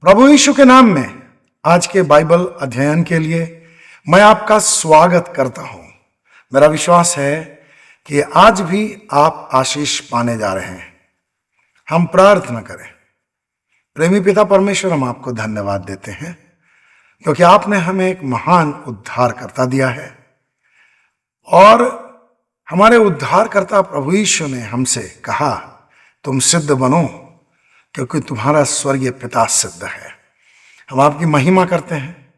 प्रभु यीशु के नाम में आज के बाइबल अध्ययन के लिए मैं आपका स्वागत करता हूं। मेरा विश्वास है कि आज भी आप आशीष पाने जा रहे हैं। हम प्रार्थना करें। प्रेमी पिता परमेश्वर, हम आपको धन्यवाद देते हैं क्योंकि आपने हमें एक महान उद्धारकर्ता दिया है और हमारे उद्धारकर्ता प्रभु यीशु ने हमसे कहा, तुम सिद्ध बनो क्योंकि तुम्हारा स्वर्गीय पिता सिद्ध है। हम आपकी महिमा करते हैं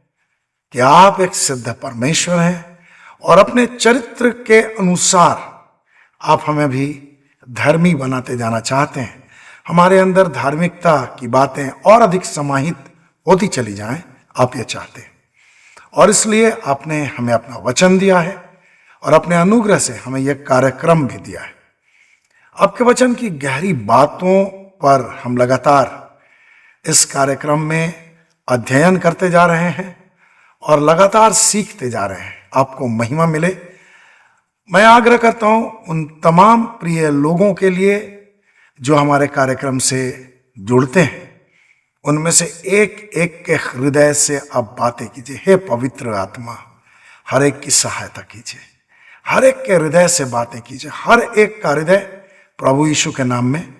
कि आप एक सिद्ध परमेश्वर हैं और अपने चरित्र के अनुसार आप हमें भी धर्मी बनाते जाना चाहते हैं। हमारे अंदर धार्मिकता की बातें और अधिक समाहित होती चली जाएं, आप ये चाहते हैं और इसलिए आपने हमें अपना वचन दिया है और अपने अनुग्रह से हमें यह कार्यक्रम भी दिया है। आपके वचन की गहरी बातों पर हम लगातार इस कार्यक्रम में अध्ययन करते जा रहे हैं और लगातार सीखते जा रहे हैं। आपको महिमा मिले। मैं आग्रह करता हूं उन तमाम प्रिय लोगों के लिए जो हमारे कार्यक्रम से जुड़ते हैं, उनमें से एक एक के हृदय से आप बातें कीजिए। हे पवित्र आत्मा, हर एक की सहायता कीजिए, हर एक के हृदय से बातें कीजिए। हर एक का हृदय प्रभु यीशु के नाम में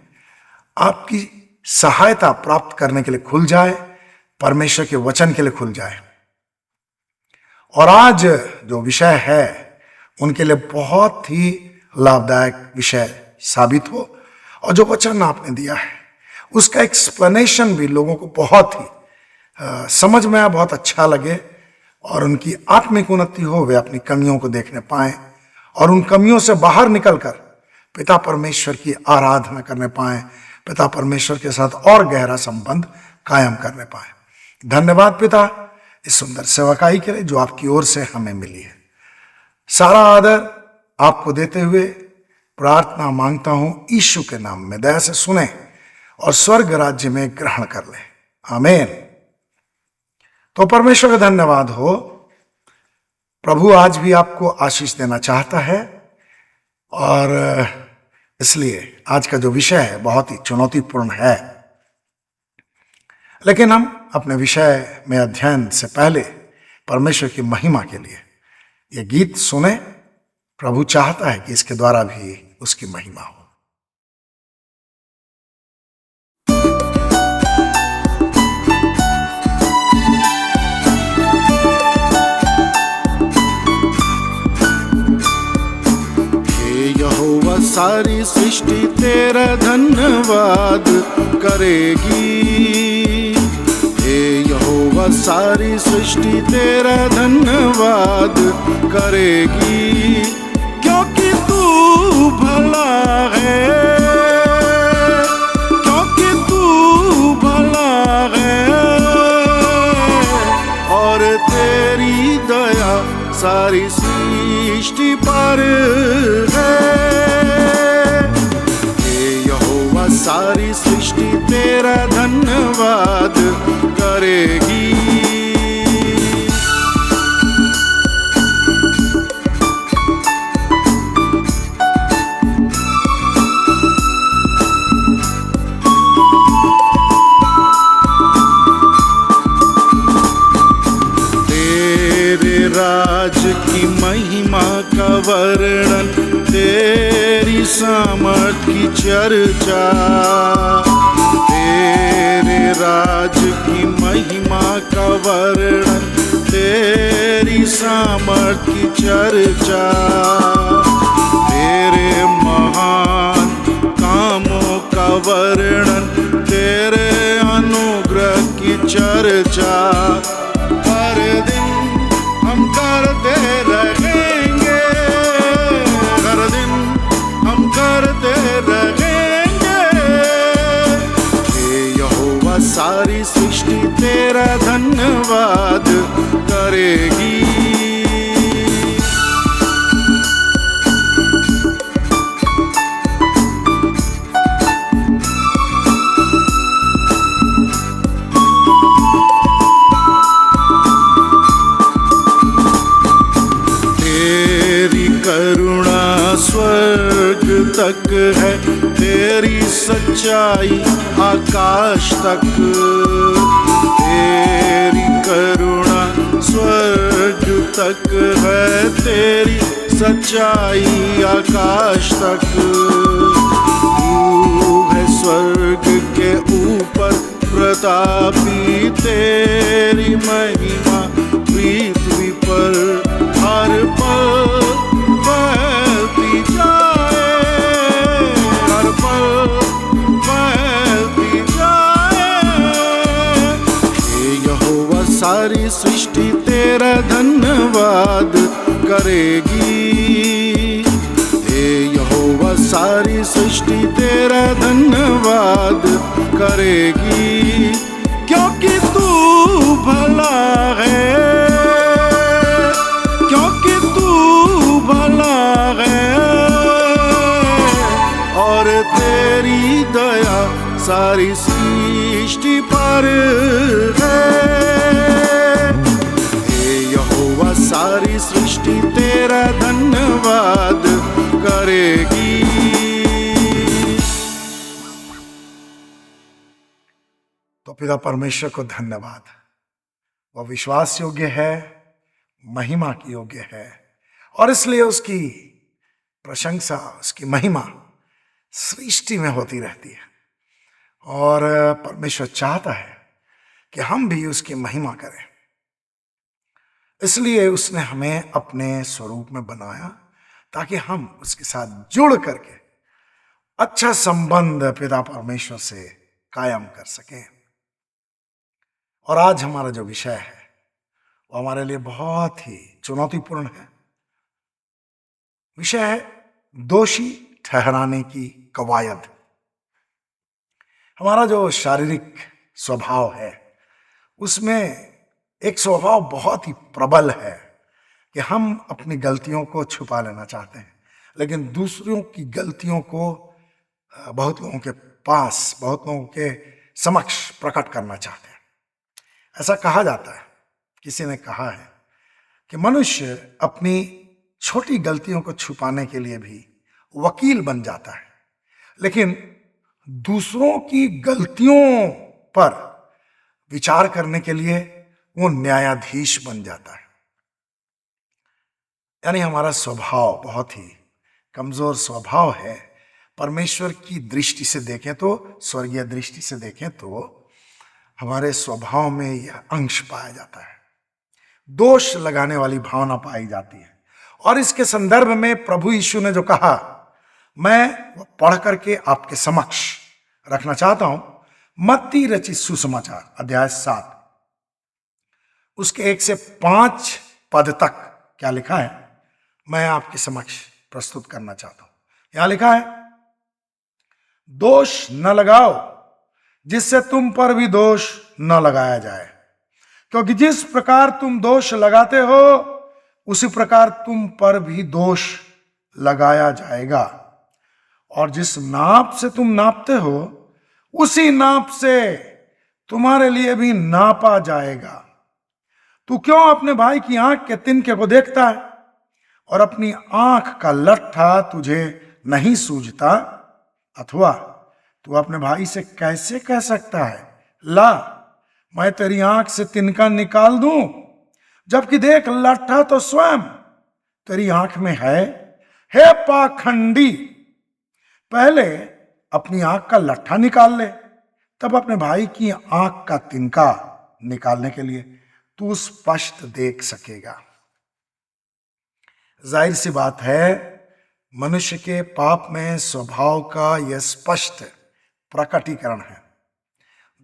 आपकी सहायता प्राप्त करने के लिए खुल जाए, परमेश्वर के वचन के लिए खुल जाए और आज जो विषय है उनके लिए बहुत ही लाभदायक विषय साबित हो और जो वचन आपने दिया है उसका एक्सप्लेनेशन भी लोगों को बहुत ही समझ में आए, बहुत अच्छा लगे और उनकी आत्मिक उन्नति हो, वे अपनी कमियों को देखने पाएं और उन कमियों से बाहर निकलकर पिता परमेश्वर की आराधना करने पाएं, पिता परमेश्वर के साथ और गहरा संबंध कायम करने पाए। धन्यवाद पिता इस सुंदर सेवकाई के लिए जो आपकी ओर से हमें मिली है। सारा आदर आपको देते हुए प्रार्थना मांगता हूं यीशु के नाम में। दया से सुने और स्वर्ग राज्य में ग्रहण कर ले। आमीन। तो परमेश्वर का धन्यवाद हो। प्रभु आज भी आपको आशीष देना चाहता है और इसलिए आज का जो विषय है बहुत ही चुनौतीपूर्ण है, लेकिन हम अपने विषय में अध्ययन से पहले परमेश्वर की महिमा के लिए ये गीत सुने। प्रभु चाहता है कि इसके द्वारा भी उसकी महिमा हो। यहोवा सारी सृष्टि तेरा धन्यवाद करेगी। हे यहोवा सारी सृष्टि तेरा धन्यवाद करेगी, क्योंकि तू भला है, क्योंकि तू भला है और तेरी दया सारी सृष्टि पर है। हे यहोवा सारी सृष्टि तेरा धन्यवाद करेगी। तेरे राज की महिमा का वर्णन, तेरी सामर्थ की चर्चा, तेरे राज की महिमा का वर्णन, तेरी सामर्थ की चर्चा, तेरे महान कामों का वर्णन, तेरे अनुग्रह की चर्चा हर दिन हम करते रहेंगे, हर दिन हम करते रहेंगे। हे यहोवा सारी सृष्टि तेरा धन्यवाद करेगी। करुणा स्वर्ग तक है, तेरी सच्चाई आकाश तक। तक है तेरी सच्चाई आकाश तक। तू है स्वर्ग के ऊपर प्रतापी, तेरी महिमा पृथ्वी पर हर पल फैलती जाए, हर पल फैलती जाए। हे यहोवा सारी सृष्टि तेरा धन्यवाद करेगी। हे यहोवा सारी सृष्टि तेरा धन्यवाद करेगी, क्योंकि तू भला है, क्योंकि तू भला है और तेरी दया सारी सृष्टि पर है। हे यहोवा सारी सृष्टि तेरा धन्यवाद करेगी। तो पिता परमेश्वर को धन्यवाद, वह विश्वास योग्य है, महिमा की योग्य है, और इसलिए उसकी प्रशंसा, उसकी महिमा सृष्टि में होती रहती है। और परमेश्वर चाहता है कि हम भी उसकी महिमा करें, इसलिए उसने हमें अपने स्वरूप में बनाया ताकि हम उसके साथ जुड़ करके अच्छा संबंध पिता परमेश्वर से कायम कर सकें। और आज हमारा जो विषय है वो हमारे लिए बहुत ही चुनौतीपूर्ण है। विषय है दोषी ठहराने की कवायद। हमारा जो शारीरिक स्वभाव है उसमें एक स्वभाव बहुत ही प्रबल है कि हम अपनी गलतियों को छुपा लेना चाहते हैं, लेकिन दूसरों की गलतियों को बहुत लोगों के पास, बहुत लोगों के समक्ष प्रकट करना चाहते हैं। ऐसा कहा जाता है, किसी ने कहा है कि मनुष्य अपनी छोटी गलतियों को छुपाने के लिए भी वकील बन जाता है, लेकिन दूसरों की गलतियों पर विचार करने के लिए वो न्यायाधीश बन जाता है। यानी हमारा स्वभाव बहुत ही कमजोर स्वभाव है। परमेश्वर की दृष्टि से देखें तो, स्वर्गीय दृष्टि से देखें तो हमारे स्वभाव में यह अंश पाया जाता है, दोष लगाने वाली भावना पाई जाती है। और इसके संदर्भ में प्रभु यीशु ने जो कहा, मैं वो पढ़ करके आपके समक्ष रखना चाहता हूं। मत्ती रचित सुसमाचार अध्याय 7 उसके 1 से 5 पद तक क्या लिखा है, मैं आपके समक्ष प्रस्तुत करना चाहता हूं। यहां लिखा है, दोष न लगाओ जिससे तुम पर भी दोष न लगाया जाए, क्योंकि जिस प्रकार तुम दोष लगाते हो उसी प्रकार तुम पर भी दोष लगाया जाएगा, और जिस नाप से तुम नापते हो उसी नाप से तुम्हारे लिए भी नापा जाएगा। तू क्यों अपने भाई की आंख के तिनके को देखता है और अपनी आंख का लट्ठा तुझे नहीं सूझता? अथवा तू अपने भाई से कैसे कह सकता है, ला मैं तेरी आंख से तिनका निकाल दूं, जबकि देख लट्ठा तो स्वयं तेरी आंख में है। हे पाखंडी, पहले अपनी आंख का लट्ठा निकाल ले, तब अपने भाई की आंख का तिनका निकालने के लिए तू स्पष्ट देख सकेगा। जाहिर सी बात है, मनुष्य के पाप में स्वभाव का यह स्पष्ट प्रकटीकरण है।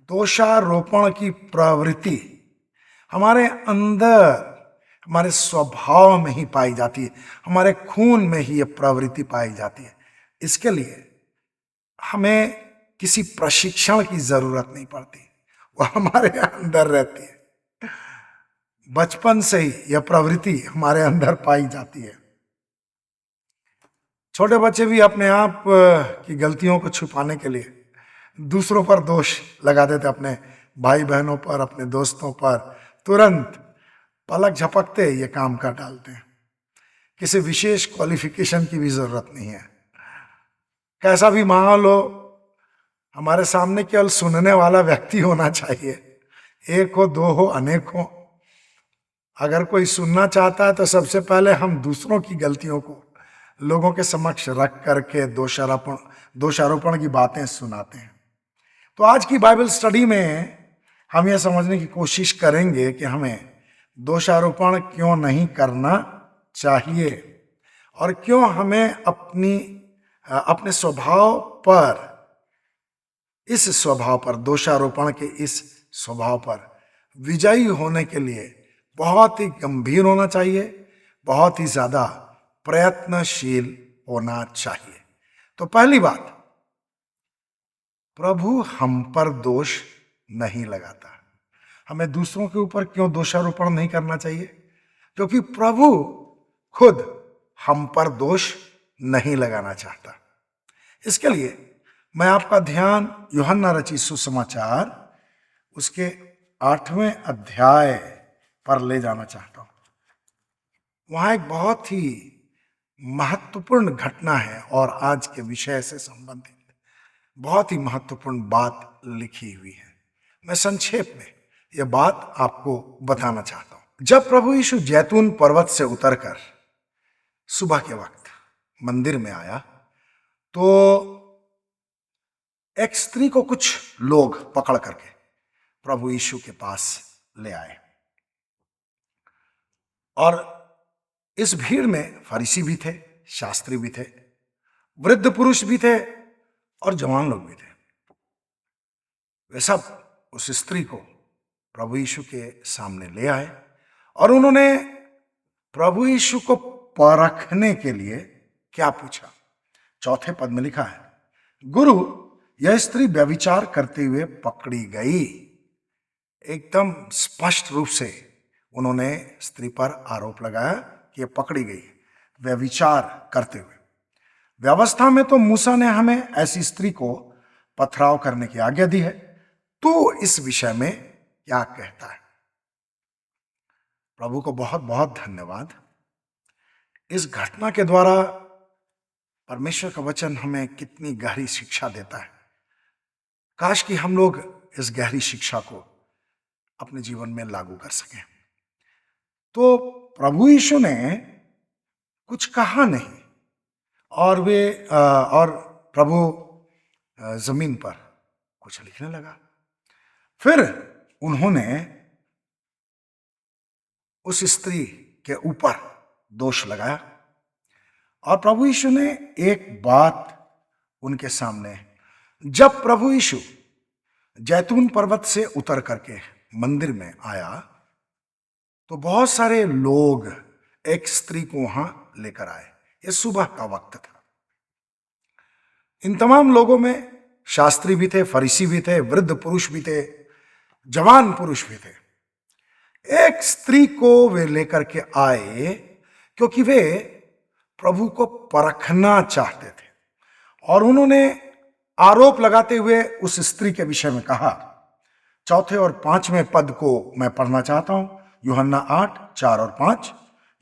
दोषारोपण की प्रवृत्ति हमारे अंदर, हमारे स्वभाव में ही पाई जाती है, हमारे खून में ही यह प्रवृत्ति पाई जाती है। इसके लिए हमें किसी प्रशिक्षण की जरूरत नहीं पड़ती, वह हमारे अंदर रहती है। बचपन से ही यह प्रवृत्ति हमारे अंदर पाई जाती है। छोटे बच्चे भी अपने आप की गलतियों को छुपाने के लिए दूसरों पर दोष लगा देते, अपने भाई बहनों पर, अपने दोस्तों पर, तुरंत पलक झपकते ये काम कर डालते हैं। किसी विशेष क्वालिफिकेशन की भी जरूरत नहीं है। कैसा भी माहौल हो, हमारे सामने केवल सुनने वाला व्यक्ति होना चाहिए। एक हो, दो हो, अनेक हो, अगर कोई सुनना चाहता है तो सबसे पहले हम दूसरों की गलतियों को लोगों के समक्ष रख करके दोषारोपण की बातें सुनाते हैं। तो आज की बाइबल स्टडी में हम यह समझने की कोशिश करेंगे कि हमें दोषारोपण क्यों नहीं करना चाहिए और क्यों हमें अपने स्वभाव पर, इस स्वभाव पर, दोषारोपण के इस स्वभाव पर विजयी होने के लिए बहुत ही गंभीर होना चाहिए, बहुत ही ज्यादा प्रयत्नशील होना चाहिए। तो पहली बात, प्रभु हम पर दोष नहीं लगाता। हमें दूसरों के ऊपर क्यों दोषारोपण नहीं करना चाहिए? क्योंकि प्रभु खुद हम पर दोष नहीं लगाना चाहता। इसके लिए मैं आपका ध्यान यूहन्ना रचित सुसमाचार उसके 8वें अध्याय पर ले जाना चाहता हूं। वहां एक बहुत ही महत्वपूर्ण घटना है और आज के विषय से संबंधित बहुत ही महत्वपूर्ण बात लिखी हुई है। मैं संक्षेप में यह बात आपको बताना चाहता हूं। जब प्रभु यीशु जैतून पर्वत से उतरकर सुबह के वक्त मंदिर में आया तो एक स्त्री को कुछ लोग पकड़ करके प्रभु यीशु के पास ले आए और इस भीड़ में फरीसी भी थे, शास्त्री भी थे, वृद्ध पुरुष भी थे और जवान लोग भी थे। वे सब उस स्त्री को प्रभु यीशु के सामने ले आए और उन्होंने प्रभु यीशु को परखने के लिए क्या पूछा? 4 पद में लिखा है, गुरु, यह स्त्री व्यभिचार करते हुए पकड़ी गई। एकदम स्पष्ट रूप से उन्होंने स्त्री पर आरोप लगाया कि यह पकड़ी गई व्यभिचार करते हुए। व्यवस्था में तो मूसा ने हमें ऐसी स्त्री को पथराव करने की आज्ञा दी है, तो इस विषय में क्या कहता है? प्रभु को बहुत बहुत धन्यवाद। इस घटना के द्वारा परमेश्वर का वचन हमें कितनी गहरी शिक्षा देता है। काश कि हम लोग इस गहरी शिक्षा को अपने जीवन में लागू कर सकें। तो प्रभु यीशु ने कुछ कहा नहीं और प्रभु जमीन पर कुछ लिखने लगा। फिर उन्होंने उस स्त्री के ऊपर दोष लगाया और प्रभु यीशु ने एक बात उनके सामने, जब प्रभु यीशु जैतून पर्वत से उतर करके मंदिर में आया तो बहुत सारे लोग एक स्त्री को वहां लेकर आए। यह सुबह का वक्त था। इन तमाम लोगों में शास्त्री भी थे, फरीसी भी थे, वृद्ध पुरुष भी थे, जवान पुरुष भी थे। एक स्त्री को वे लेकर के आए क्योंकि वे प्रभु को परखना चाहते थे और उन्होंने आरोप लगाते हुए उस स्त्री के विषय में कहा। 4 और 5वें पद को मैं पढ़ना चाहता हूं, यूहन्ना 8, 4 और 5।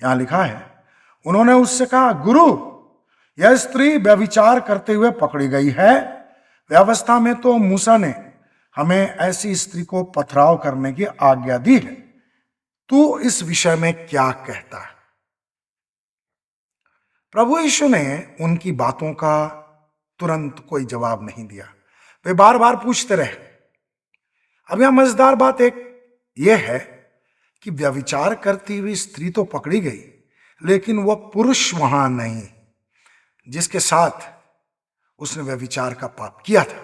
यहां लिखा है, उन्होंने उससे कहा, गुरु, यह स्त्री व्यभिचार करते हुए पकड़ी गई है। व्यवस्था में तो मूसा ने हमें ऐसी स्त्री को पथराव करने की आज्ञा दी है, तू इस विषय में क्या कहता है? प्रभु यीशु ने उनकी बातों का तुरंत कोई जवाब नहीं दिया। वे बार बार पूछते रहे। अब यहां मजेदार बात एक यह है कि व्यभिचार करती हुई स्त्री तो पकड़ी गई, लेकिन वह पुरुष वहां नहीं जिसके साथ उसने व्यभिचार का पाप किया था।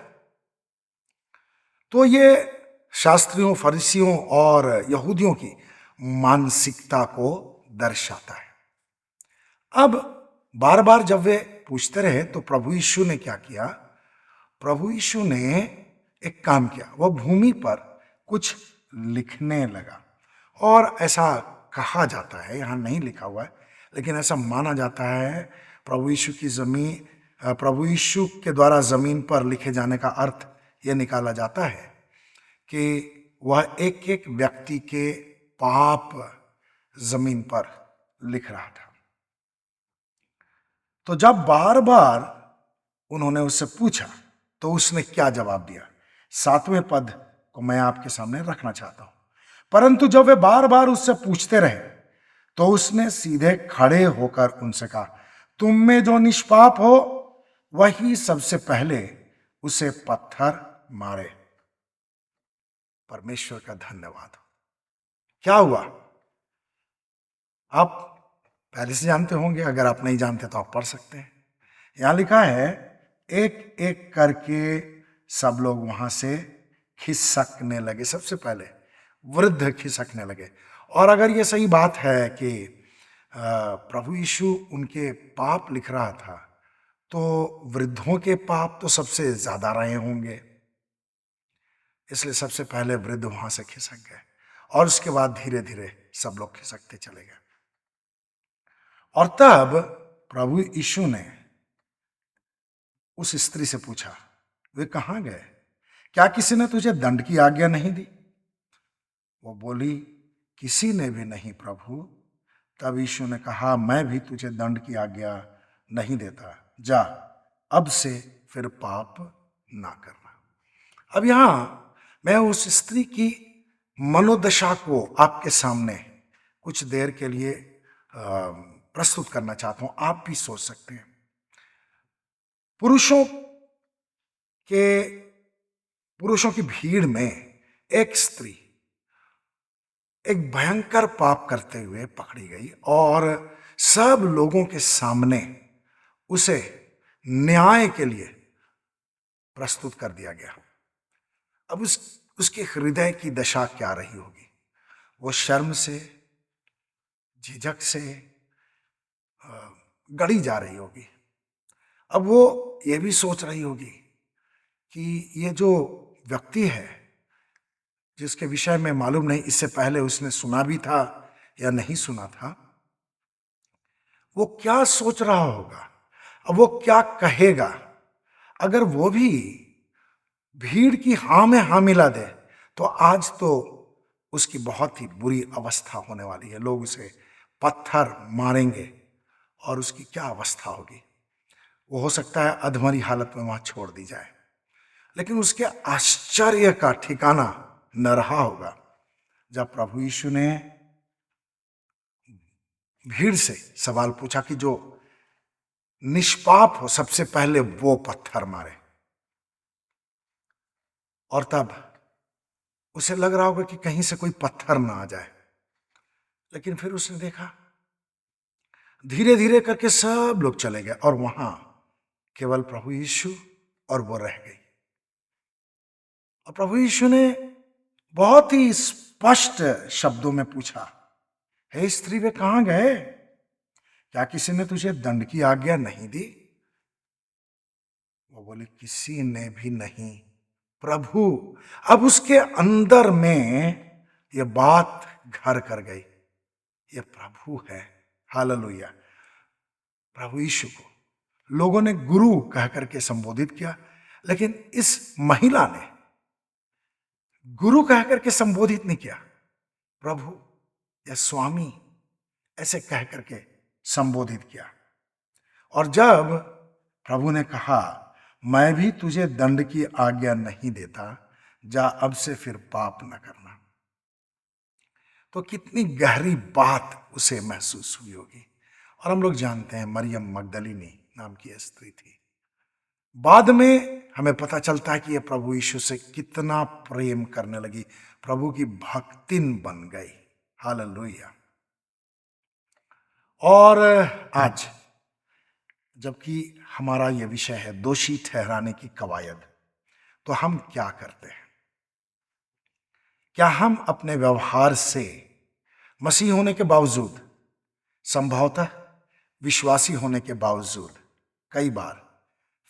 तो ये शास्त्रियों, फरीसियों और यहूदियों की मानसिकता को दर्शाता है। अब बार बार जब वे पूछते रहे तो प्रभु यीशु ने क्या किया? प्रभु यीशु ने एक काम किया, वह भूमि पर कुछ लिखने लगा। और ऐसा कहा जाता है, यहां नहीं लिखा हुआ है, लेकिन ऐसा माना जाता है प्रभु यीशु के द्वारा जमीन पर लिखे जाने का अर्थ यह निकाला जाता है कि वह एक एक व्यक्ति के पाप जमीन पर लिख रहा था। तो जब बार बार उन्होंने उससे पूछा तो उसने क्या जवाब दिया? 7वें पद को मैं आपके सामने रखना चाहता हूं। परंतु जब वे बार बार उससे पूछते रहे तो उसने सीधे खड़े होकर उनसे कहा, तुम में जो निष्पाप हो वही सबसे पहले उसे पत्थर मारे। परमेश्वर का धन्यवाद हो। क्या हुआ आप पहले से जानते होंगे, अगर आप नहीं जानते तो आप पढ़ सकते हैं। यहां लिखा है, एक एक करके सब लोग वहां से खिसकने लगे। सबसे पहले वृद्ध खिसकने लगे। और अगर ये सही बात है कि प्रभु यीशु उनके पाप लिख रहा था, तो वृद्धों के पाप तो सबसे ज्यादा रहे होंगे, इसलिए सबसे पहले वृद्ध वहां से खिसक गए और उसके बाद धीरे धीरे सब लोग खिसकते चले गए। और तब प्रभु यीशु ने उस स्त्री से पूछा, वे कहां गए? क्या किसी ने तुझे दंड की आज्ञा नहीं दी? वो बोली, किसी ने भी नहीं प्रभु। तब यीशु ने कहा, मैं भी तुझे दंड की आज्ञा नहीं देता, जा अब से फिर पाप ना करना। अब यहां मैं उस स्त्री की मनोदशा को आपके सामने कुछ देर के लिए प्रस्तुत करना चाहता हूं। आप भी सोच सकते हैं। पुरुषों की भीड़ में एक स्त्री एक भयंकर पाप करते हुए पकड़ी गई और सब लोगों के सामने उसे न्याय के लिए प्रस्तुत कर दिया गया। अब उसके हृदय की दशा क्या रही होगी? वो शर्म से, झिझक से गड़ी जा रही होगी। अब वो ये भी सोच रही होगी कि ये जो व्यक्ति है, जिसके विषय में मालूम नहीं इससे पहले उसने सुना भी था या नहीं सुना था, वो क्या सोच रहा होगा, अब वो क्या कहेगा। अगर वो भी भीड़ की हाँ में हाँ मिला दे तो आज तो उसकी बहुत ही बुरी अवस्था होने वाली है। लोग उसे पत्थर मारेंगे और उसकी क्या अवस्था होगी। वो हो सकता है अधमरी हालत में वहां छोड़ दी जाए। लेकिन उसके आश्चर्य का ठिकाना न रहा होगा जब प्रभु यीशु ने भीड़ से सवाल पूछा कि जो निष्पाप हो सबसे पहले वो पत्थर मारे। और तब उसे लग रहा होगा कि कहीं से कोई पत्थर ना आ जाए, लेकिन फिर उसने देखा धीरे धीरे करके सब लोग चले गए और वहां केवल प्रभु यीशु और वो रह गई। और प्रभु यीशु ने बहुत ही स्पष्ट शब्दों में पूछा, हे स्त्री, वे कहां गए? क्या किसी ने तुझे दंड की आज्ञा नहीं दी? वो बोली, किसी ने भी नहीं प्रभु। अब उसके अंदर में ये बात घर कर गई, ये प्रभु है। हालेलुया। प्रभु यीशु को लोगों ने गुरु कह करके संबोधित किया, लेकिन इस महिला ने गुरु कह करके संबोधित नहीं किया, प्रभु या स्वामी ऐसे कह करके संबोधित किया। और जब प्रभु ने कहा, मैं भी तुझे दंड की आज्ञा नहीं देता, जा अब से फिर पाप न करना, तो कितनी गहरी बात उसे महसूस हुई होगी। और हम लोग जानते हैं मरियम मगदलिनी नाम की स्त्री थी। बाद में हमें पता चलता है कि यह प्रभु यीशु से कितना प्रेम करने लगी, प्रभु की भक्तिन बन गई। हालेलुया। और आज जबकि हमारा यह विषय है दोषी ठहराने की कवायद, तो हम क्या करते हैं? क्या हम अपने व्यवहार से मसीह होने के बावजूद, संभवतः विश्वासी होने के बावजूद, कई बार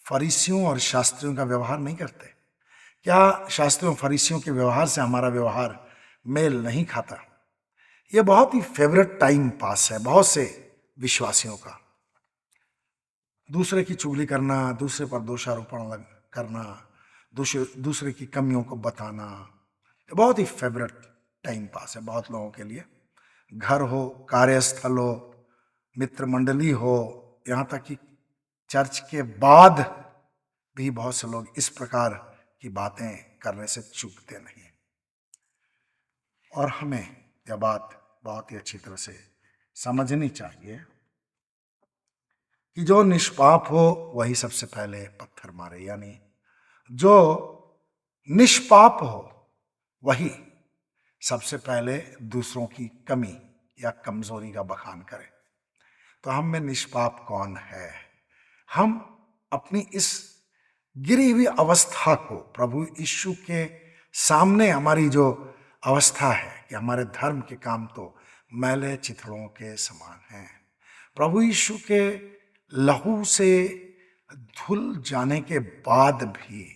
फरीसियों और शास्त्रियों का व्यवहार नहीं करते? क्या शास्त्रियों फरीसियों के व्यवहार से हमारा व्यवहार मेल नहीं खाता? यह बहुत ही फेवरेट टाइम पास है बहुत से विश्वासियों का। दूसरे की चुगली करना, दूसरे पर दोषारोपण करना, दूसरे की कमियों को बताना, बहुत ही फेवरेट टाइम पास है बहुत लोगों के लिए। घर हो, कार्यस्थल हो, मित्र मंडली हो, यहाँ तक कि चर्च के बाद भी बहुत से लोग इस प्रकार की बातें करने से चूकते नहीं। और हमें यह बात बहुत ही अच्छी तरह से समझनी चाहिए कि जो निष्पाप हो वही सबसे पहले पत्थर मारे, यानी जो निष्पाप हो वही सबसे पहले दूसरों की कमी या कमजोरी का बखान करे। तो हम में निष्पाप कौन है? हम अपनी इस गिरी हुई अवस्था को प्रभु यीशु के सामने, हमारी जो अवस्था है कि हमारे धर्म के काम तो मैले चिथड़ों के समान हैं, प्रभु यीशु के लहू से धुल जाने के बाद भी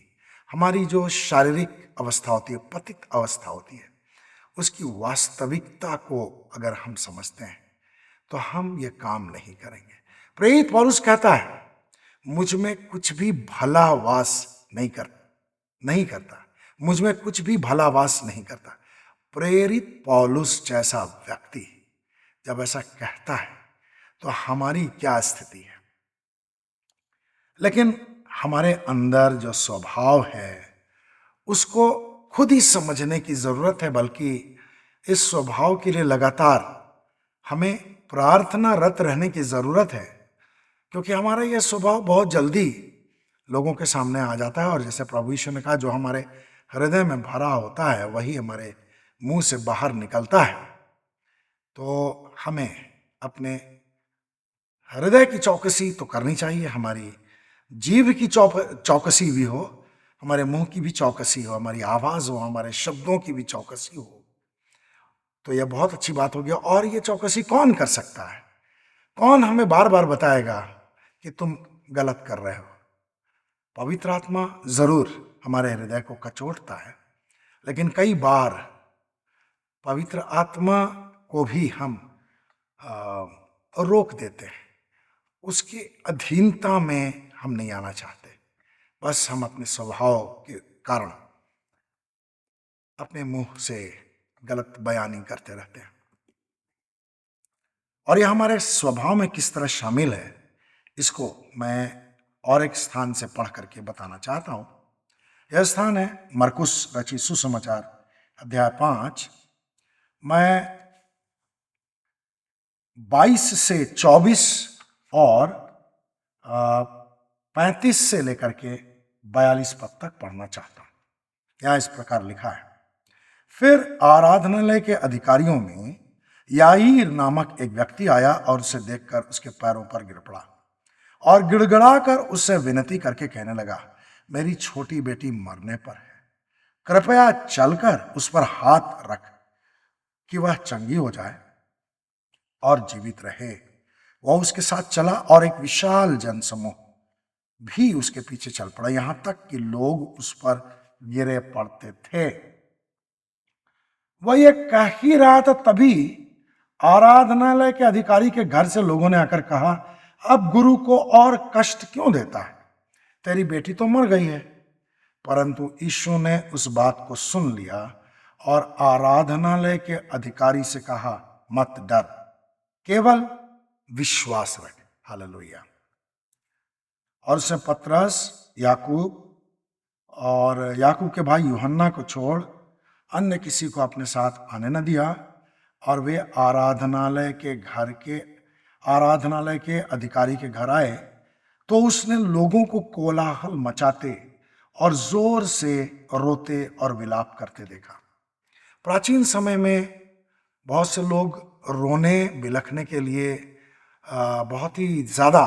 हमारी जो शारीरिक अवस्था होती है, पतित अवस्था होती है, उसकी वास्तविकता को अगर हम समझते हैं तो हम ये काम नहीं करेंगे। प्रेरित पौलुस कहता है, मुझ में कुछ भी भला वास नहीं करता, मुझ में कुछ भी भला वास नहीं करता। प्रेरित पौलुस जैसा व्यक्ति जब ऐसा कहता है तो हमारी क्या स्थिति है? लेकिन हमारे अंदर जो स्वभाव है उसको खुद ही समझने की जरूरत है, बल्कि इस स्वभाव के लिए लगातार हमें प्रार्थनारत रहने की जरूरत है, क्योंकि हमारा यह स्वभाव बहुत जल्दी लोगों के सामने आ जाता है। और जैसे प्रभु यीशु ने कहा, जो हमारे हृदय में भरा होता है वही हमारे मुंह से बाहर निकलता है। तो हमें अपने हृदय की चौकसी तो करनी चाहिए, हमारी जीभ की चौकसी भी हो, हमारे मुंह की भी चौकसी हो, हमारी आवाज हो, हमारे शब्दों की भी चौकसी हो, तो यह बहुत अच्छी बात होगी। और ये चौकसी कौन कर सकता है? कौन हमें बार बार बताएगा कि तुम गलत कर रहे हो? पवित्र आत्मा जरूर हमारे हृदय को कचोटता है, लेकिन कई बार पवित्र आत्मा को भी हम रोक देते हैं, उसकी अधीनता में हम नहीं आना चाहते। बस हम अपने स्वभाव के कारण अपने मुंह से गलत बयानी करते रहते हैं। और यह हमारे स्वभाव में किस तरह शामिल है, इसको मैं और एक स्थान से पढ़ करके बताना चाहता हूं। यह स्थान है मरकुस रचित सुसमाचार अध्याय 5, मैं 22 से 24 और 35 से लेकर के 42 पद तक पढ़ना चाहता हूं। यहां इस प्रकार लिखा है, फिर आराधनालय के अधिकारियों में याईर नामक एक व्यक्ति आया और उसे देखकर उसके पैरों पर गिर पड़ा और गिड़गिड़ा कर उससे विनती करके कहने लगा, मेरी छोटी बेटी मरने पर है, कृपया चलकर उस पर हाथ रख कि वह चंगी हो जाए और जीवित रहे। वह उसके साथ चला और एक विशाल जनसमूह भी उसके पीछे चल पड़ा, यहां तक कि लोग उस पर गिरे पड़ते थे। वह ये कह ही रहा था, तभी आराधनालय के अधिकारी के घर से लोगों ने आकर कहा, अब गुरु को और कष्ट क्यों देता है? तेरी बेटी तो मर गई है। परंतु यीशु ने उस बात को सुन लिया और आराधनालय के अधिकारी से कहा, मत डर, केवल विश्वास रख। हालेलुया। और उसने पतरस, याकूब और याकूब के भाई यूहन्ना को छोड़ अन्य किसी को अपने साथ आने न दिया, और वे आराधनालय के अधिकारी के घर आए तो उसने लोगों को कोलाहल मचाते और जोर से रोते और विलाप करते देखा। प्राचीन समय में बहुत से लोग रोने बिलखने के लिए बहुत ही ज़्यादा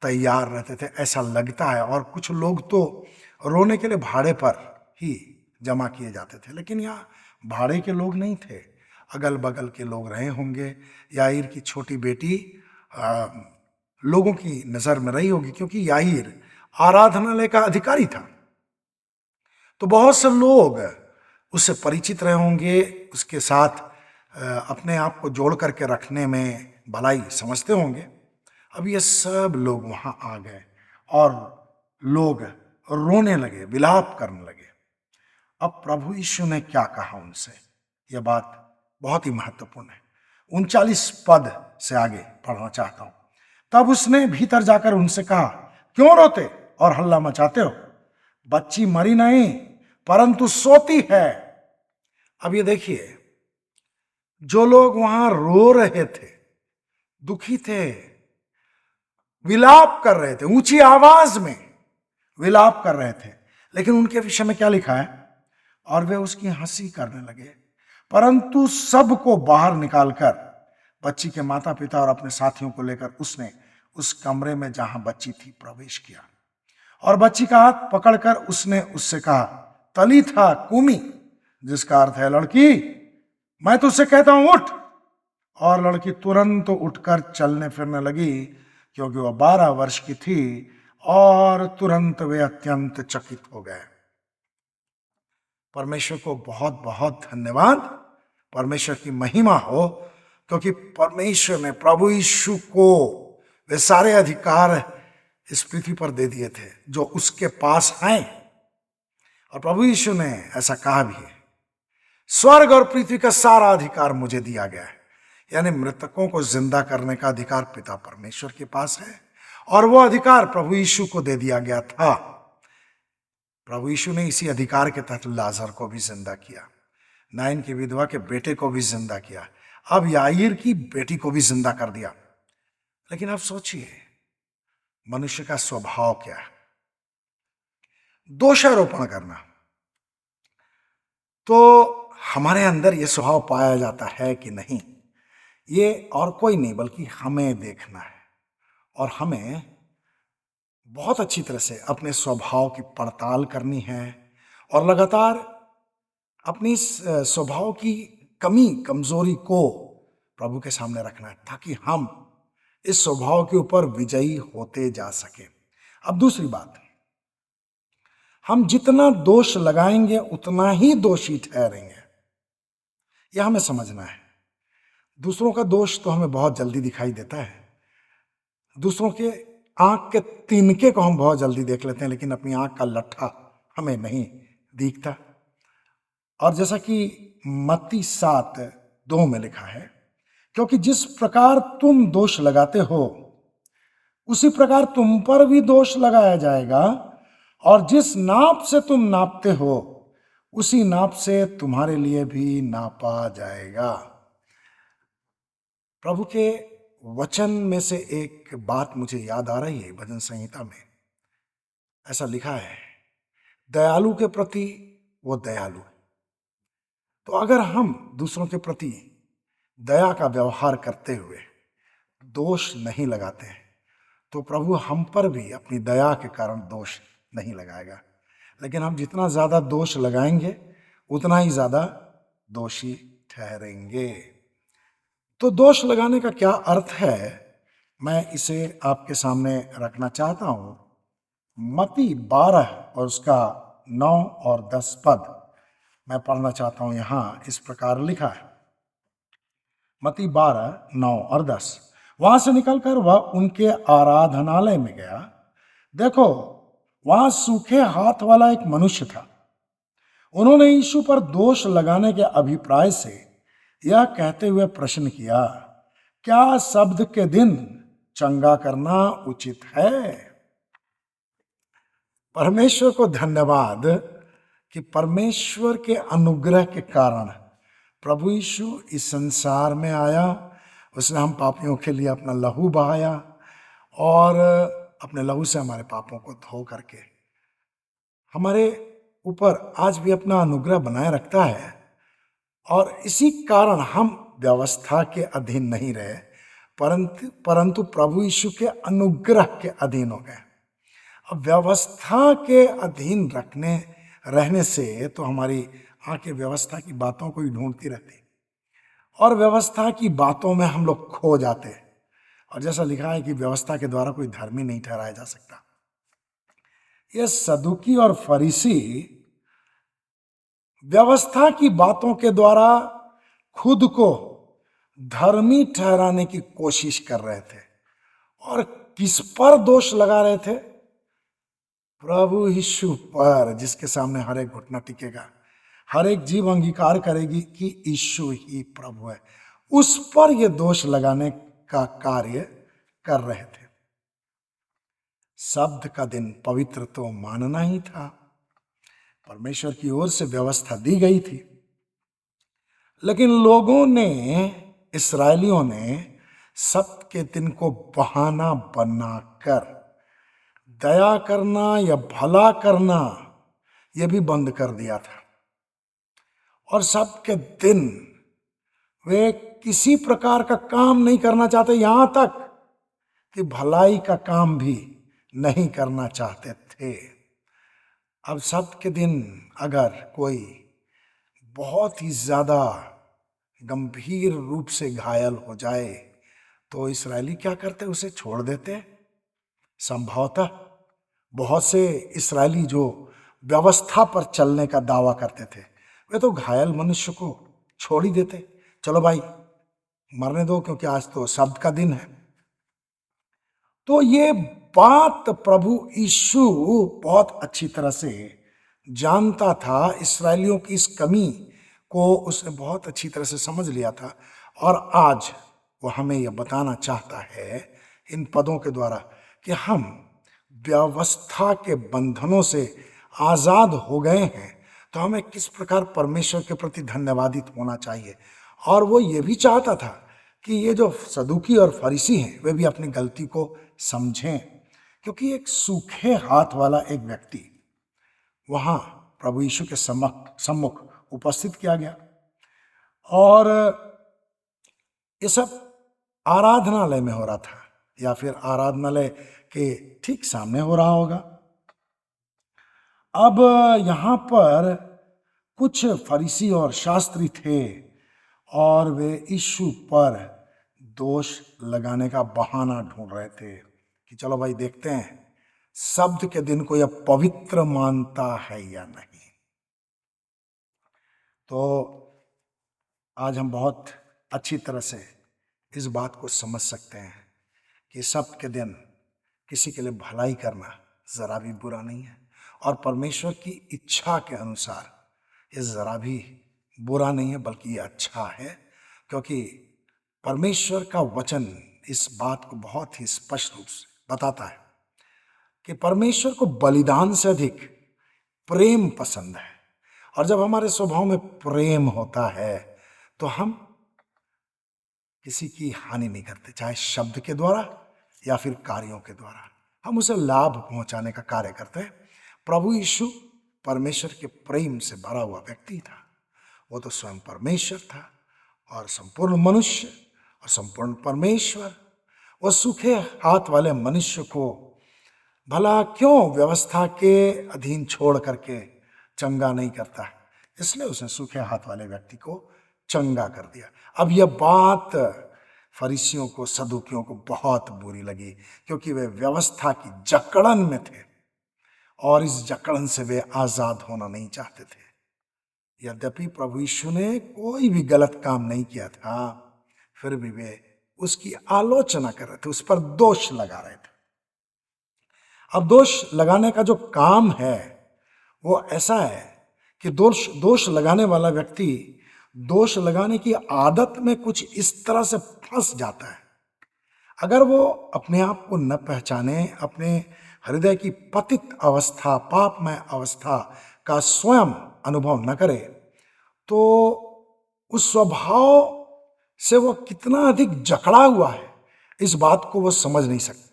तैयार रहते थे, ऐसा लगता है। और कुछ लोग तो रोने के लिए भाड़े पर ही जमा किए जाते थे, लेकिन यहाँ भाड़े के लोग नहीं थे, अगल बगल के लोग रहे होंगे। याईर की छोटी बेटी लोगों की नज़र में रही होगी, क्योंकि याईर आराधनालय का अधिकारी था, तो बहुत से लोग उससे परिचित रहे होंगे, उसके साथ अपने आप को जोड़ करके रखने में भलाई समझते होंगे। अब ये सब लोग वहाँ आ गए और लोग रोने लगे, विलाप करने लगे। अब प्रभु यीशु ने क्या कहा उनसे, यह बात बहुत ही महत्वपूर्ण है। 39 पद से आगे पढ़ना चाहता हूं। तब उसने भीतर जाकर उनसे कहा, क्यों रोते और हल्ला मचाते हो? बच्ची मरी नहीं परंतु सोती है। अब ये देखिए, जो लोग वहां रो रहे थे, दुखी थे, विलाप कर रहे थे, ऊंची आवाज में विलाप कर रहे थे, लेकिन उनके विषय में क्या लिखा है? और वे उसकी हंसी करने लगे, परंतु सबको बाहर निकालकर बच्ची के माता पिता और अपने साथियों को लेकर उसने उस कमरे में जहां बच्ची थी प्रवेश किया, और बच्ची का हाथ पकड़कर उसने उससे कहा, तलीथा कुमी, जिसका अर्थ है, लड़की मैं तुझसे कहता हूं उठ। और लड़की तुरंत उठकर चलने फिरने लगी, क्योंकि वह 12 वर्ष की थी, और तुरंत वे अत्यंत चकित हो गए। परमेश्वर को बहुत बहुत धन्यवाद, परमेश्वर की महिमा हो, क्योंकि परमेश्वर ने प्रभु यीशु को वे सारे अधिकार इस पृथ्वी पर दे दिए थे जो उसके पास हैं। और प्रभु यीशु ने ऐसा कहा भी है, स्वर्ग और पृथ्वी का सारा अधिकार मुझे दिया गया है। यानी मृतकों को जिंदा करने का अधिकार पिता परमेश्वर के पास है, और वो अधिकार प्रभु यीशु को दे दिया गया था। प्रभु यीशु ने इसी अधिकार के तहत लाजर को भी जिंदा किया, नाइन की विधवा के बेटे को भी जिंदा किया, अब याईर की बेटी को भी जिंदा कर दिया। लेकिन अब सोचिए, मनुष्य का स्वभाव क्या है? दोषारोपण करना। तो हमारे अंदर यह स्वभाव पाया जाता है कि नहीं, ये और कोई नहीं बल्कि हमें देखना है, और हमें बहुत अच्छी तरह से अपने स्वभाव की पड़ताल करनी है, और लगातार अपनी स्वभाव की कमी कमजोरी को प्रभु के सामने रखना है, ताकि हम इस स्वभाव के ऊपर विजयी होते जा सके। अब दूसरी बात, हम जितना दोष लगाएंगे उतना ही दोषी ठहरेंगे, यह हमें समझना है। दूसरों का दोष तो हमें बहुत जल्दी दिखाई देता है, दूसरों के आंख के तिनके को हम बहुत जल्दी देख लेते हैं, लेकिन अपनी आंख का लट्ठा हमें नहीं दिखता। और जैसा कि मत्ती 7:2 में लिखा है, क्योंकि जिस प्रकार तुम दोष लगाते हो उसी प्रकार तुम पर भी दोष लगाया जाएगा, और जिस नाप से तुम नापते हो उसी नाप से तुम्हारे लिए भी नापा जाएगा। प्रभु के वचन में से एक बात मुझे याद आ रही है, भजन संहिता में ऐसा लिखा है, दयालु के प्रति वो दयालु है। तो अगर हम दूसरों के प्रति दया का व्यवहार करते हुए दोष नहीं लगाते हैं, तो प्रभु हम पर भी अपनी दया के कारण दोष नहीं लगाएगा। लेकिन हम जितना ज्यादा दोष लगाएंगे उतना ही ज्यादा दोषी ठहरेंगे। तो दोष लगाने का क्या अर्थ है, मैं इसे आपके सामने रखना चाहता हूं। मत्ती 12 और उसका 9 और 10 पद मैं पढ़ना चाहता हूं। यहां इस प्रकार लिखा है, मत्ती 12, 9 और 10। वहां से निकलकर वह उनके आराधनालय में गया। देखो, वहां सूखे हाथ वाला एक मनुष्य था। उन्होंने यीशु पर दोष लगाने के अभिप्राय से यह कहते हुए प्रश्न किया, क्या शब्द के दिन चंगा करना उचित है? परमेश्वर को धन्यवाद कि परमेश्वर के अनुग्रह के कारण प्रभु यीशु इस संसार में आया। उसने हम पापियों के लिए अपना लहू बहाया, और अपने लहू से हमारे पापों को धो करके हमारे ऊपर आज भी अपना अनुग्रह बनाए रखता है। और इसी कारण हम व्यवस्था के अधीन नहीं रहे, परंतु प्रभु यीशु के अनुग्रह के अधीन हो गए। अब व्यवस्था के अधीन रहने से तो हमारी आंखें व्यवस्था की बातों को ही ढूंढती रहती, और व्यवस्था की बातों में हम लोग खो जाते। और जैसा लिखा है कि व्यवस्था के द्वारा कोई धर्मी नहीं ठहराया जा सकता। ये सदुकी और फरीसी व्यवस्था की बातों के द्वारा खुद को धर्मी ठहराने की कोशिश कर रहे थे, और किस पर दोष लगा रहे थे? प्रभु यीशु पर, जिसके सामने हर एक घुटना टिकेगा, हर एक जीव अंगीकार करेगी कि यीशु ही प्रभु है। उस पर यह दोष लगाने का कार्य कर रहे थे। शब्द का दिन पवित्र तो मानना ही था, परमेश्वर की ओर से व्यवस्था दी गई थी, लेकिन लोगों ने, इस्राएलियों ने सब्त के दिन को बहाना बनाकर दया करना या भला करना यह भी बंद कर दिया था। और सब्त के दिन वे किसी प्रकार का काम नहीं करना चाहते, यहां तक कि भलाई का काम भी नहीं करना चाहते थे। अब सब्त के दिन अगर कोई बहुत ही ज्यादा गंभीर रूप से घायल हो जाए तो इस्राएली क्या करते, उसे छोड़ देते। संभवतः बहुत से इस्राएली जो व्यवस्था पर चलने का दावा करते थे वे तो घायल मनुष्य को छोड़ ही देते, चलो भाई मरने दो क्योंकि आज तो सब्त का दिन है। तो ये बात प्रभु यीशु बहुत अच्छी तरह से जानता था, इस्राएलियों की इस कमी को उसने बहुत अच्छी तरह से समझ लिया था। और आज वो हमें यह बताना चाहता है इन पदों के द्वारा कि हम व्यवस्था के बंधनों से आजाद हो गए हैं तो हमें किस प्रकार परमेश्वर के प्रति धन्यवादित होना चाहिए। और वो ये भी चाहता था कि ये जो सदूकी और फरीसी हैं वे भी अपनी गलती को समझें, क्योंकि एक सूखे हाथ वाला एक व्यक्ति वहाँ प्रभु यीशु के सम्मुख उपस्थित किया गया और ये सब आराधनालय में हो रहा था या फिर आराधनालय के ठीक सामने हो रहा होगा। अब यहाँ पर कुछ फरीसी और शास्त्री थे और वे यीशु पर दोष लगाने का बहाना ढूंढ रहे थे कि चलो भाई देखते हैं सब्त के दिन को यह पवित्र मानता है या नहीं। तो आज हम बहुत अच्छी तरह से इस बात को समझ सकते हैं कि सब्त के दिन किसी के लिए भलाई करना जरा भी बुरा नहीं है और परमेश्वर की इच्छा के अनुसार ये जरा भी बुरा नहीं है, बल्कि ये अच्छा है, क्योंकि परमेश्वर का वचन इस बात को बहुत ही स्पष्ट रूप से बताता है कि परमेश्वर को बलिदान से अधिक प्रेम पसंद है। और जब हमारे स्वभाव में प्रेम होता है तो हम किसी की हानि नहीं करते, चाहे शब्द के द्वारा या फिर कार्यों के द्वारा, हम उसे लाभ पहुंचाने का कार्य करते हैं। प्रभु यीशु परमेश्वर के प्रेम से भरा हुआ व्यक्ति था। वो तो स्वयं परमेश्वर था और संपूर्ण मनुष्य और संपूर्ण परमेश्वर। वो सूखे हाथ वाले मनुष्य को भला क्यों व्यवस्था के अधीन छोड़ करके चंगा नहीं करता है, इसलिए उसने सूखे हाथ वाले व्यक्ति को चंगा कर दिया। अब यह बात फरीसियों को, सदूकियों को बहुत बुरी लगी, क्योंकि वे व्यवस्था की जकड़न में थे और इस जकड़न से वे आजाद होना नहीं चाहते थे। यद्यपि प्रभु यीशु ने कोई भी गलत काम नहीं किया था, फिर भी वे उसकी आलोचना कर रहे थे, उस पर दोष लगा रहे थे। अब दोष लगाने का जो काम है वो ऐसा है कि दोष लगाने वाला व्यक्ति दोष लगाने की आदत में कुछ इस तरह से फंस जाता है। अगर वो अपने आप को न पहचाने, अपने हृदय की पतित अवस्था, पापमय अवस्था का स्वयं अनुभव न करे, तो उस स्वभाव से वो कितना अधिक जकड़ा हुआ है इस बात को वो समझ नहीं सकता।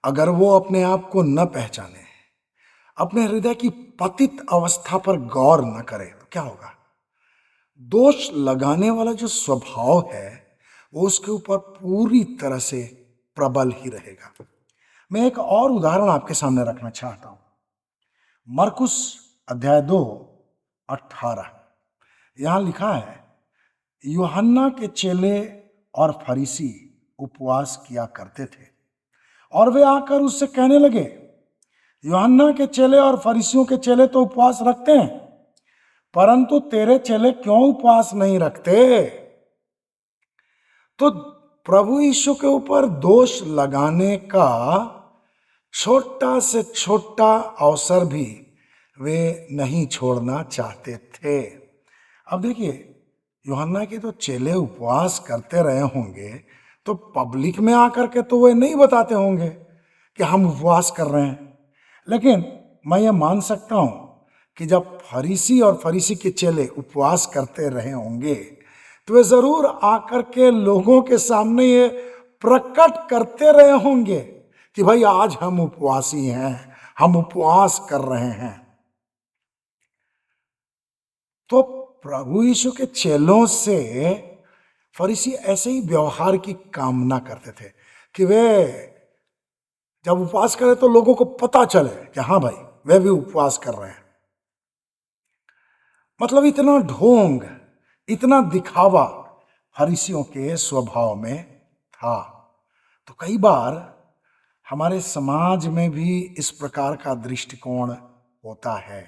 अगर वो अपने आप को न पहचाने, अपने हृदय की पतित अवस्था पर गौर न करे, तो क्या होगा? दोष लगाने वाला जो स्वभाव है वो उसके ऊपर पूरी तरह से प्रबल ही रहेगा। मैं एक और उदाहरण आपके सामने रखना चाहता हूं। मरकुस अध्याय 2:18 यहां लिखा है, यूहन्ना के चेले और फरीसी उपवास किया करते थे और वे आकर उससे कहने लगे, यूहन्ना के चेले और फरीसियों के चेले तो उपवास रखते हैं, परंतु तेरे चेले क्यों उपवास नहीं रखते? तो प्रभु यीशु के ऊपर दोष लगाने का छोटा से छोटा अवसर भी वे नहीं छोड़ना चाहते थे। अब देखिए, यूहन्ना के तो चेले उपवास करते रहे होंगे, तो पब्लिक में आकर के तो वे नहीं बताते होंगे कि हम उपवास कर रहे हैं। लेकिन मैं ये मान सकता हूं कि जब फरीसी और फरीसी के चेले उपवास करते रहे होंगे तो वे जरूर आकर के लोगों के सामने ये प्रकट करते रहे होंगे कि भाई आज हम उपवासी हैं, हम उपवास कर रहे हैं। तो प्रभु यीशु के चेलों से फरीसी ऐसे ही व्यवहार की कामना करते थे कि वे जब उपवास करें तो लोगों को पता चले कि हाँ भाई वे भी उपवास कर रहे हैं। मतलब इतना ढोंग, इतना दिखावा फरीसियों के स्वभाव में था। तो कई बार हमारे समाज में भी इस प्रकार का दृष्टिकोण होता है।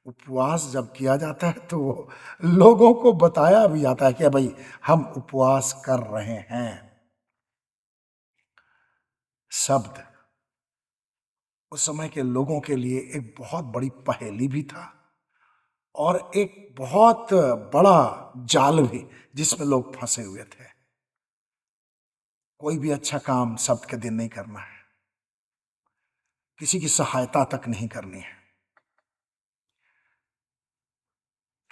उपवास जब किया जाता है तो लोगों को बताया भी जाता है कि भाई हम उपवास कर रहे हैं। शब्द उस समय के लोगों के लिए एक बहुत बड़ी पहेली भी था और एक बहुत बड़ा जाल भी जिसमें लोग फंसे हुए थे। कोई भी अच्छा काम शब्द के दिन नहीं करना है, किसी की सहायता तक नहीं करनी है।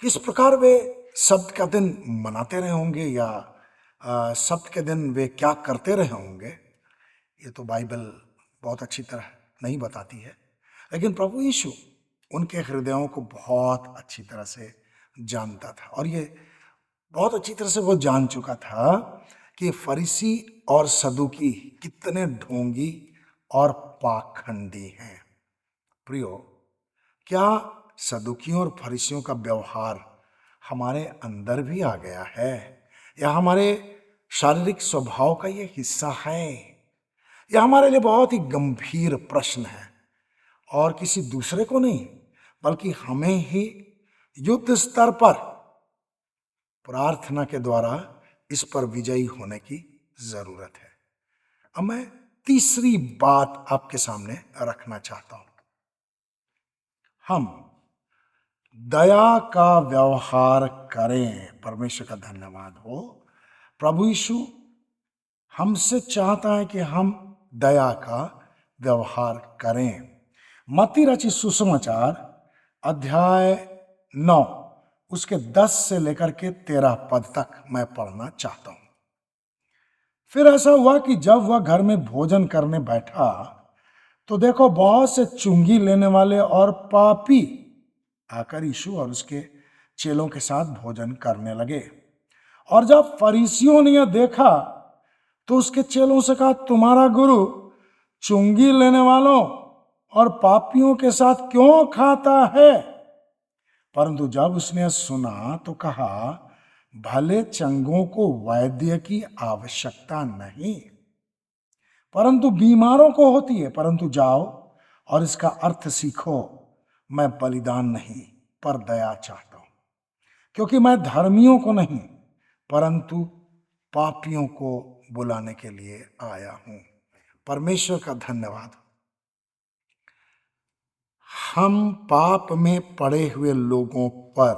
किस प्रकार वे शब्द का दिन मनाते रहे होंगे या शब्द के दिन वे क्या करते रहे होंगे, ये तो बाइबल बहुत अच्छी तरह नहीं बताती है। लेकिन प्रभु यीशु उनके हृदयों को बहुत अच्छी तरह से जानता था और ये बहुत अच्छी तरह से वो जान चुका था कि फरीसी और सदूकी कितने ढोंगी और पाखंडी हैं। प्रियो, क्या सदूकियों और फरीसियों का व्यवहार हमारे अंदर भी आ गया है या हमारे शारीरिक स्वभाव का ये हिस्सा है? यह हमारे लिए बहुत ही गंभीर प्रश्न है और किसी दूसरे को नहीं बल्कि हमें ही युद्ध स्तर पर प्रार्थना के द्वारा इस पर विजयी होने की जरूरत है। अब मैं तीसरी बात आपके सामने रखना चाहता हूं। हम दया का व्यवहार करें। परमेश्वर का धन्यवाद हो। प्रभु यीशु हमसे चाहता है कि हम दया का व्यवहार करें। मत्ती रचित सुसमाचार अध्याय 9 उसके 10 से लेकर के 13 पद तक मैं पढ़ना चाहता हूं। फिर ऐसा हुआ कि जब वह घर में भोजन करने बैठा तो देखो बहुत से चुंगी लेने वाले और पापी आकर यीशु और उसके चेलों के साथ भोजन करने लगे। और जब फरीसियों ने यह देखा तो उसके चेलों से कहा, तुम्हारा गुरु चुंगी लेने वालों और पापियों के साथ क्यों खाता है? परंतु जब उसने सुना तो कहा, भले चंगों को वैद्य की आवश्यकता नहीं परंतु बीमारों को होती है। परंतु जाओ और इसका अर्थ सीखो, मैं बलिदान नहीं पर दया चाहता हूं, क्योंकि मैं धर्मियों को नहीं परंतु पापियों को बुलाने के लिए आया हूं। परमेश्वर का धन्यवाद। हम पाप में पड़े हुए लोगों पर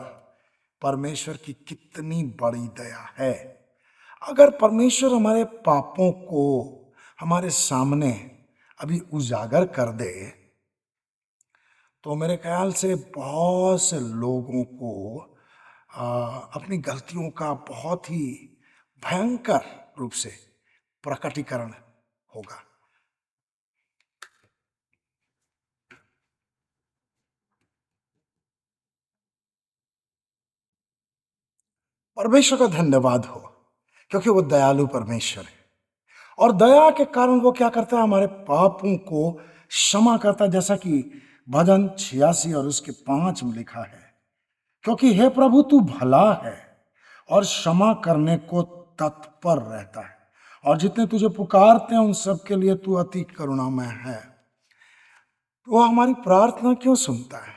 परमेश्वर की कितनी बड़ी दया है। अगर परमेश्वर हमारे पापों को हमारे सामने अभी उजागर कर दे तो मेरे ख्याल से बहुत से लोगों को अपनी गलतियों का बहुत ही भयंकर रूप से प्रकटीकरण होगा। परमेश्वर का धन्यवाद हो क्योंकि वो दयालु परमेश्वर है और दया के कारण वो क्या करता है, हमारे पापों को क्षमा करता है। जैसा कि भजन 86 और उसके 5 में लिखा है, क्योंकि हे प्रभु तू भला है और क्षमा करने को तत्पर रहता है और जितने तुझे पुकारते हैं उन सब के लिए तू अति करुणामय है। वो हमारी प्रार्थना क्यों सुनता है?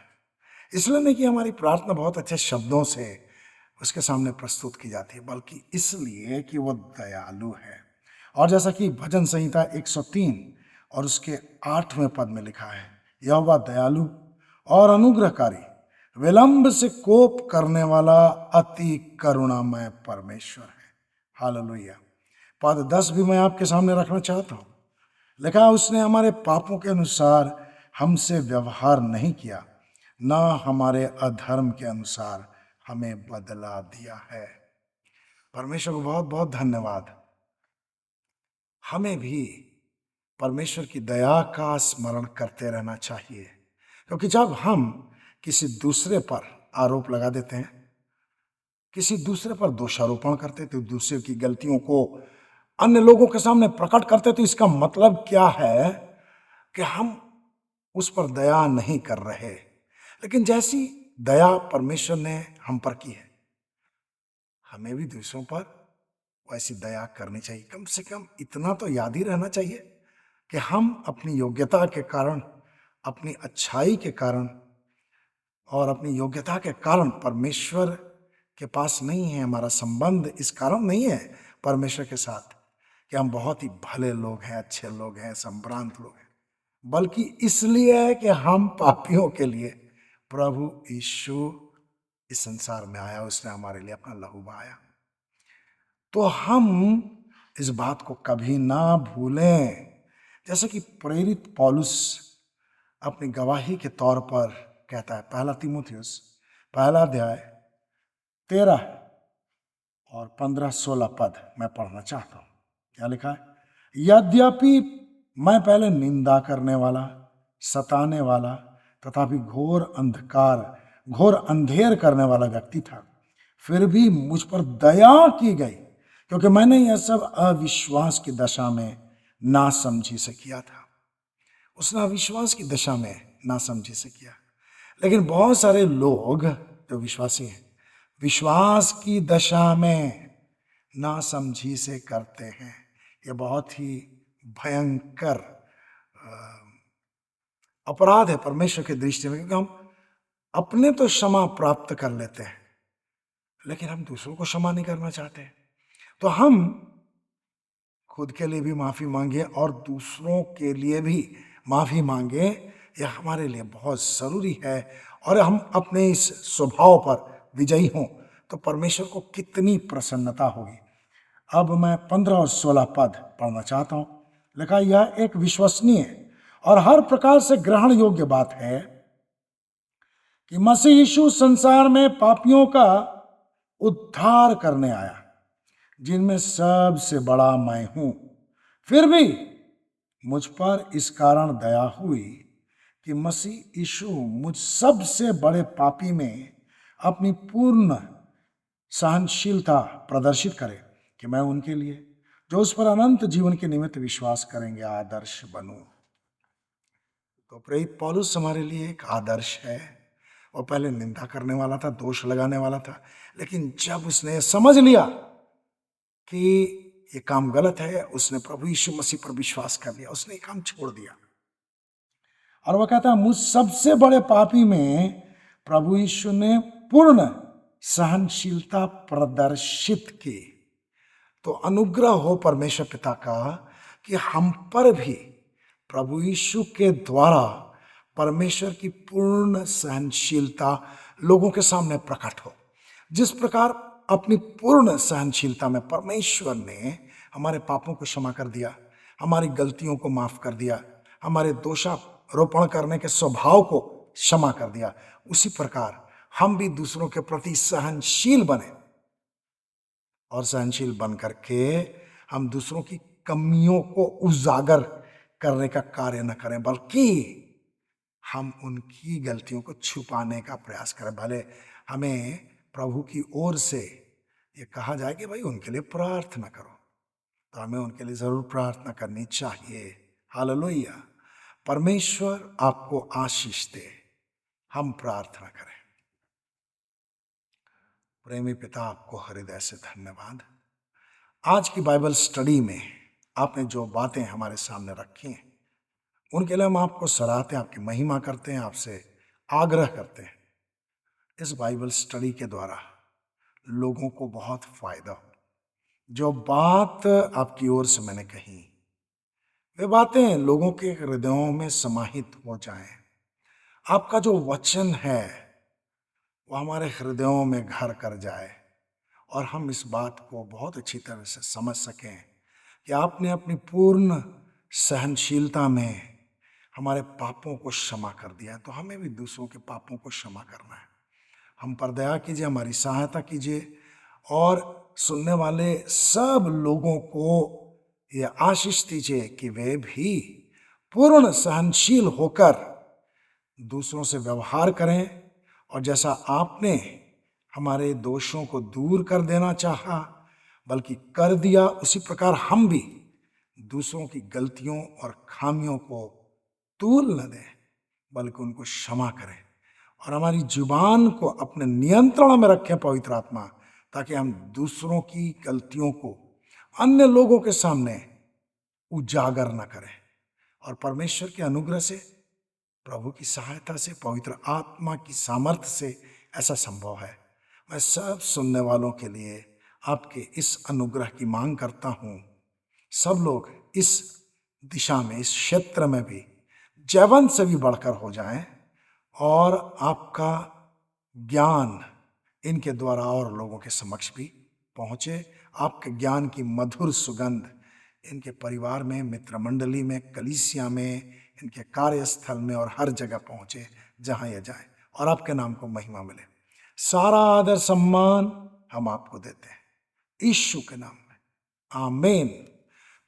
इसलिए नहीं कि हमारी प्रार्थना बहुत अच्छे शब्दों से उसके सामने प्रस्तुत की जाती है, बल्कि इसलिए कि वो दयालु है। और जैसा कि भजन संहिता 103 और उसके 8वें पद में लिखा है, यहोवा दयालु और अनुग्रहकारी, विलंब से कोप करने वाला, अति करुणामय परमेश्वर है। हालेलुया। पद 10 भी मैं आपके सामने रखना चाहता हूँ। लिखा, उसने हमारे पापों के अनुसार हमसे व्यवहार नहीं किया, ना हमारे अधर्म के अनुसार हमें बदला दिया है। परमेश्वर को बहुत बहुत धन्यवाद। हमें भी परमेश्वर की दया का स्मरण करते रहना चाहिए, क्योंकि जब हम किसी दूसरे पर आरोप लगा देते हैं, किसी दूसरे पर दोषारोपण करते, तो दूसरे की गलतियों को अन्य लोगों के सामने प्रकट करते, तो इसका मतलब क्या है कि हम उस पर दया नहीं कर रहे। लेकिन जैसी दया परमेश्वर ने हम पर की है, हमें भी दूसरों पर वैसी दया करनी चाहिए। कम से कम इतना तो याद ही रहना चाहिए कि हम अपनी योग्यता के कारण, अपनी अच्छाई के कारण और अपनी योग्यता के कारण परमेश्वर के पास नहीं है। हमारा संबंध इस कारण नहीं है परमेश्वर के साथ कि हम बहुत ही भले लोग हैं, अच्छे लोग हैं, संभ्रांत लोग हैं, बल्कि इसलिए है कि हम पापियों के लिए प्रभु यीशु इस संसार में आया, उसने हमारे लिए अपना लहू बहाया। तो हम इस बात को कभी ना भूलें। जैसे कि प्रेरित पौलुस अपनी गवाही के तौर पर कहता है, पहला तीमुथियुस पहला अध्याय 13 और 15-16 पद मैं पढ़ना चाहता हूं। क्या लिखा है? यद्यपि मैं पहले निंदा करने वाला, सताने वाला तथापि घोर अंधेर करने वाला व्यक्ति था, फिर भी मुझ पर दया की गई, क्योंकि मैंने यह सब अविश्वास की दशा में नासमझी से किया था। उसने अविश्वास की दशा में नासमझी से किया। लेकिन बहुत सारे लोग जो विश्वासी हैं, विश्वास की दशा में नासमझी से करते हैं। यह बहुत ही भयंकर अपराध है परमेश्वर की दृष्टि में, क्योंकि हम अपने तो क्षमा प्राप्त कर लेते हैं, लेकिन हम दूसरों को क्षमा नहीं करना चाहते। तो हम खुद के लिए भी माफी मांगे और दूसरों के लिए भी माफी मांगे। यह हमारे लिए बहुत जरूरी है। और हम अपने इस स्वभाव पर विजयी हों तो परमेश्वर को कितनी प्रसन्नता होगी। अब मैं 15 और 16 पद पढ़ना चाहता हूं। लिखा, यह एक विश्वसनीय और हर प्रकार से ग्रहण योग्य बात है कि मसीह यीशु संसार में पापियों का उद्धार करने आया, जिनमें सबसे बड़ा मैं हूं। फिर भी मुझ पर इस कारण दया हुई कि मसीह यीशु मुझ सबसे बड़े पापी में अपनी पूर्ण सहनशीलता प्रदर्शित करे, कि मैं उनके लिए जो उस पर अनंत जीवन के निमित्त विश्वास करेंगे आदर्श बनूं। तो प्रेरित पौलुस हमारे लिए एक आदर्श है। वो पहले निंदा करने वाला था, दोष लगाने वाला था, लेकिन जब उसने समझ लिया कि ये काम गलत है, उसने प्रभु यीशु मसीह पर विश्वास कर लिया, उसने ये काम छोड़ दिया। और वह कहता है, मुझ सबसे बड़े पापी में प्रभु यीशु ने पूर्ण सहनशीलता प्रदर्शित की। तो अनुग्रह हो परमेश्वर पिता का कि हम पर भी प्रभु यीशु के द्वारा परमेश्वर की पूर्ण सहनशीलता लोगों के सामने प्रकट हो। जिस प्रकार अपनी पूर्ण सहनशीलता में परमेश्वर ने हमारे पापों को क्षमा कर दिया, हमारी गलतियों को माफ कर दिया, हमारे दोषारोपण करने के स्वभाव को क्षमा कर दिया, उसी प्रकार हम भी दूसरों के प्रति सहनशील बने। और सहनशील बन करके हम दूसरों की कमियों को उजागर करने का कार्य न करें, बल्कि हम उनकी गलतियों को छुपाने का प्रयास करें। भले हमें प्रभु की ओर से ये कहा जाए कि भाई उनके लिए प्रार्थना करो, तो हमें उनके लिए जरूर प्रार्थना करनी चाहिए। हालेलुया। परमेश्वर आपको आशीष दे। हम प्रार्थना करें। प्रेमी पिता, आपको हृदय से धन्यवाद। आज की बाइबल स्टडी में आपने जो बातें हमारे सामने रखी हैं, उनके लिए हम आपको सराहते हैं, आपकी महिमा करते हैं, आपसे आग्रह करते हैं इस बाइबल स्टडी के द्वारा लोगों को बहुत फायदा हो। जो बात आपकी ओर से मैंने कही, वे बातें लोगों के हृदयों में समाहित हो जाएं। आपका जो वचन है वो हमारे हृदयों में घर कर जाए और हम इस बात को बहुत अच्छी तरह से समझ सकें कि आपने अपनी पूर्ण सहनशीलता में हमारे पापों को क्षमा कर दिया है, तो हमें भी दूसरों के पापों को क्षमा करना है। हम पर दया कीजिए, हमारी सहायता कीजिए और सुनने वाले सब लोगों को ये आशीष दीजिए कि वे भी पूर्ण सहनशील होकर दूसरों से व्यवहार करें, और जैसा आपने हमारे दोषों को दूर कर देना चाहा बल्कि कर दिया, उसी प्रकार हम भी दूसरों की गलतियों और खामियों को तूल न दें बल्कि उनको क्षमा करें, और हमारी जुबान को अपने नियंत्रण में रखें पवित्र आत्मा, ताकि हम दूसरों की गलतियों को अन्य लोगों के सामने उजागर न करें। और परमेश्वर के अनुग्रह से, प्रभु की सहायता से, पवित्र आत्मा की सामर्थ्य से ऐसा संभव है। मैं सब सुनने वालों के लिए आपके इस अनुग्रह की मांग करता हूँ। सब लोग इस दिशा में, इस क्षेत्र में भी जयवंत से भी बढ़कर हो जाएं, और आपका ज्ञान इनके द्वारा और लोगों के समक्ष भी पहुँचे। आपके ज्ञान की मधुर सुगंध इनके परिवार में, मित्र मंडली में, कलीसिया में, इनके कार्यस्थल में और हर जगह पहुँचे जहाँ ये जाए, और आपके नाम को महिमा मिले। सारा आदर सम्मान हम आपको देते हैं यीशु के नाम में, आमीन।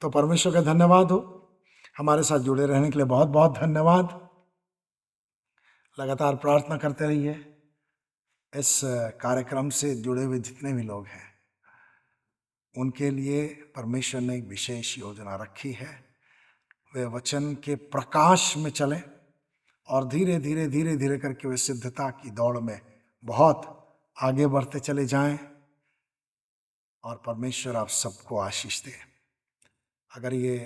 तो परमेश्वर का धन्यवाद हो, हमारे साथ जुड़े रहने के लिए बहुत बहुत धन्यवाद। लगातार प्रार्थना करते रहिए। इस कार्यक्रम से जुड़े हुए जितने भी लोग हैं उनके लिए परमेश्वर ने एक विशेष योजना रखी है। वे वचन के प्रकाश में चलें और धीरे धीरे धीरे धीरे करके वे सिद्धता की दौड़ में बहुत आगे बढ़ते चले जाएं, और परमेश्वर आप सबको आशीष दे। अगर ये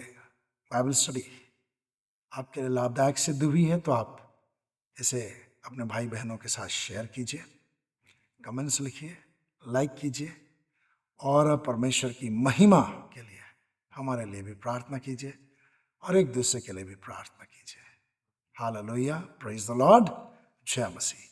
बाइबल स्टडी आपके लिए लाभदायक सिद्ध हुई है तो आप इसे अपने भाई बहनों के साथ शेयर कीजिए, कमेंट्स लिखिए, लाइक कीजिए, और परमेश्वर की महिमा के लिए हमारे लिए भी प्रार्थना कीजिए और एक दूसरे के लिए भी प्रार्थना कीजिए। हालेलुया, प्रेज द लॉर्ड, जय मसीह।